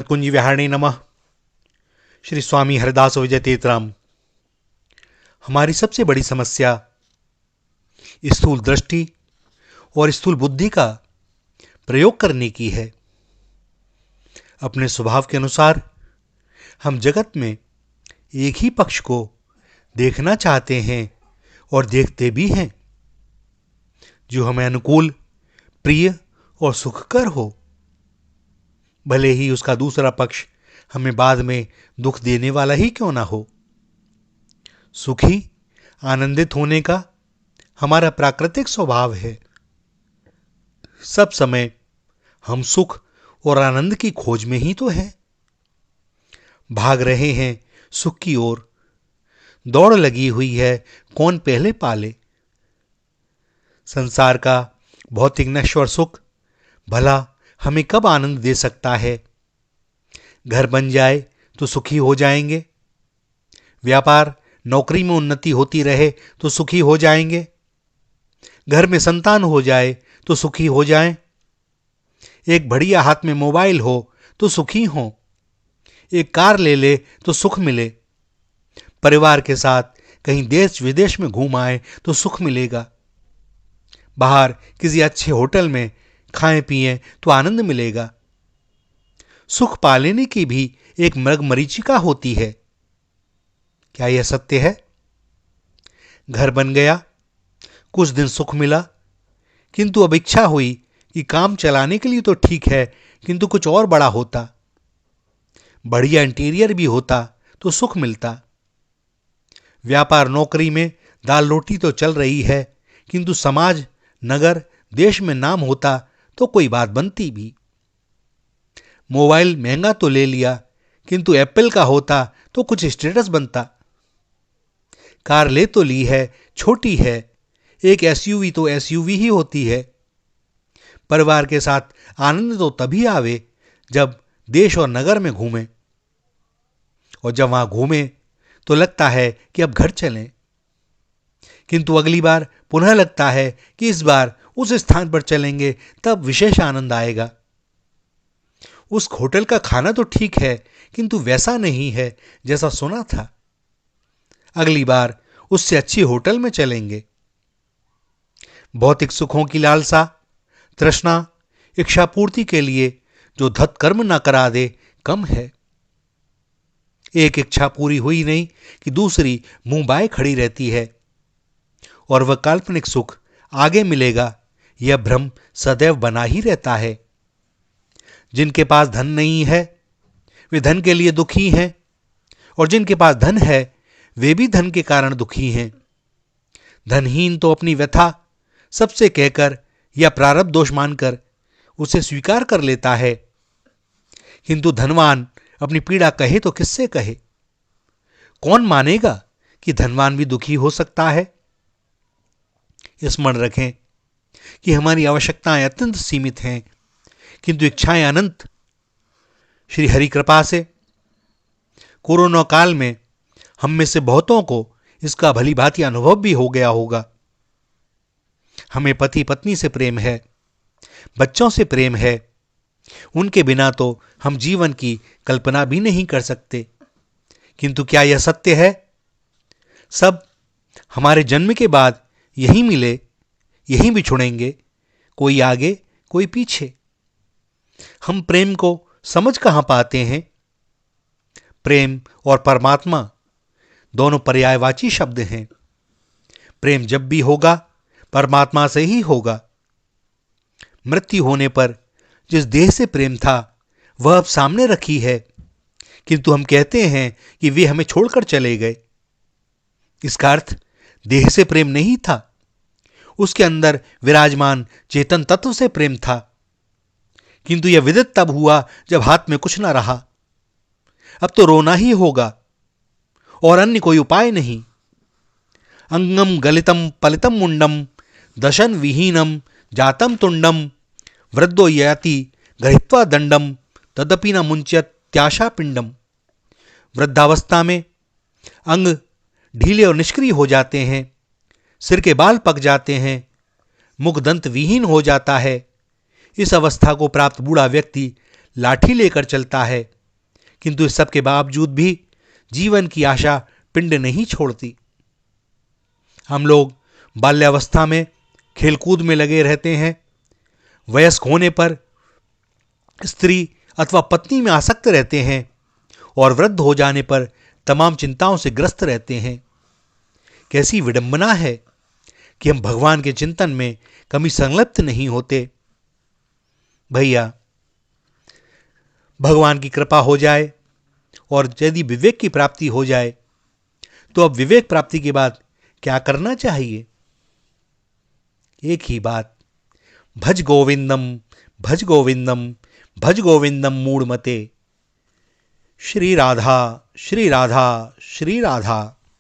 कुंज विहारिणे नमः। श्री स्वामी हरिदास विजय तीर्थराम। हमारी सबसे बड़ी समस्या स्थूल दृष्टि और स्थूल बुद्धि का प्रयोग करने की है। अपने स्वभाव के अनुसार हम जगत में एक ही पक्ष को देखना चाहते हैं और देखते भी हैं, जो हमें अनुकूल, प्रिय और सुखकर हो, भले ही उसका दूसरा पक्ष हमें बाद में दुख देने वाला ही क्यों ना हो। सुखी, आनंदित होने का हमारा प्राकृतिक स्वभाव है। सब समय हम सुख और आनंद की खोज में ही तो हैं। भाग रहे हैं सुख की ओर, दौड़ लगी हुई है कौन पहले पाले। संसार का भौतिक नश्वर सुख भला हमें कब आनंद दे सकता है। घर बन जाए तो सुखी हो जाएंगे, व्यापार नौकरी में उन्नति होती रहे तो सुखी हो जाएंगे, घर में संतान हो जाए तो सुखी हो जाएं, एक बढ़िया हाथ में मोबाइल हो तो सुखी हो, एक कार ले ले तो सुख मिले, परिवार के साथ कहीं देश विदेश में घूम आए तो सुख मिलेगा, बाहर किसी अच्छे होटल में खाएं पिएं तो आनंद मिलेगा। सुख पालेने की भी एक मृगमरीचिका होती है। क्या यह सत्य है? घर बन गया, कुछ दिन सुख मिला, किंतु अब इच्छा हुई कि काम चलाने के लिए तो ठीक है, किंतु कुछ और बड़ा होता, बढ़िया इंटीरियर भी होता तो सुख मिलता। व्यापार नौकरी में दाल रोटी तो चल रही है, किंतु समाज, नगर, देश में नाम होता तो कोई बात बनती भी। मोबाइल महंगा तो ले लिया, किंतु एप्पल का होता तो कुछ स्टेटस बनता। कार ले तो ली है, छोटी है, एक एसयूवी तो एसयूवी ही होती है। परिवार के साथ आनंद तो तभी आवे जब देश और नगर में घूमें, और जब वहां घूमें तो लगता है कि अब घर चलें, किंतु अगली बार पुनः लगता है कि इस बार उस स्थान पर चलेंगे, तब विशेष आनंद आएगा। उस होटल का खाना तो ठीक है, किंतु वैसा नहीं है जैसा सुना था, अगली बार उससे अच्छी होटल में चलेंगे। भौतिक सुखों की लालसा, तृष्णा, इच्छा पूर्ति के लिए जो धत्कर्म न करा दे कम है। एक इच्छा पूरी हुई नहीं कि दूसरी मुंह बाए खड़ी रहती है, और वह काल्पनिक सुख आगे मिलेगा, यह भ्रम सदैव बना ही रहता है। जिनके पास धन नहीं है वे धन के लिए दुखी हैं, और जिनके पास धन है वे भी धन के कारण दुखी हैं। धनहीन तो अपनी व्यथा सबसे कहकर या प्रारब्ध दोष मानकर उसे स्वीकार कर लेता है, किंतु धनवान अपनी पीड़ा कहे तो किससे कहे। कौन मानेगा कि धनवान भी दुखी हो सकता है। स्मरण रखें कि हमारी आवश्यकताएं अत्यंत सीमित हैं, किंतु इच्छाएं अनंत। श्री हरि कृपा से कोरोना काल में हम में से बहुतों को इसका भली भांति अनुभव भी हो गया होगा। हमें पति पत्नी से प्रेम है, बच्चों से प्रेम है, उनके बिना तो हम जीवन की कल्पना भी नहीं कर सकते। किंतु क्या यह सत्य है? सब हमारे जन्म के बाद यही मिले, यही बिछुड़ेंगे, कोई आगे कोई पीछे। हम प्रेम को समझ कहां पाते हैं? प्रेम और परमात्मा दोनों पर्यायवाची शब्द हैं। प्रेम जब भी होगा परमात्मा से ही होगा। मृत्यु होने पर जिस देह से प्रेम था वह अब सामने रखी है, किंतु हम कहते हैं कि वे हमें छोड़कर चले गए। इसका अर्थ देह से प्रेम नहीं था, उसके अंदर विराजमान चेतन तत्व से प्रेम था, किंतु यह विदित तब हुआ जब हाथ में कुछ न रहा। अब तो रोना ही होगा और अन्य कोई उपाय नहीं। अंगम गलितम पलितम मुंडम दशन विहीनम जातम तुंडम वृद्धो याति गृहीत्वा दंडम तदपि न मुंच्यत त्याशा पिंडम। वृद्धावस्था में अंग ढीले और निष्क्रिय हो जाते हैं, सिर के बाल पक जाते हैं, मुख दंत विहीन हो जाता है। इस अवस्था को प्राप्त बूढ़ा व्यक्ति लाठी लेकर चलता है, किंतु इस सब के बावजूद भी जीवन की आशा पिंड नहीं छोड़ती। हम लोग बाल्यावस्था में खेलकूद में लगे रहते हैं, वयस्क होने पर स्त्री अथवा पत्नी में आसक्त रहते हैं और वृद्ध हो जाने पर तमाम चिंताओं से ग्रस्त रहते हैं। कैसी विडंबना है कि हम भगवान के चिंतन में कभी संलिप्त नहीं होते। भैया, भगवान की कृपा हो जाए और यदि विवेक की प्राप्ति हो जाए तो अब विवेक प्राप्ति के बाद क्या करना चाहिए? एक ही बात, भज गोविंदम भज गोविंदम भज गोविंदम मूढ़मते। श्री राधा श्री राधा श्री राधा।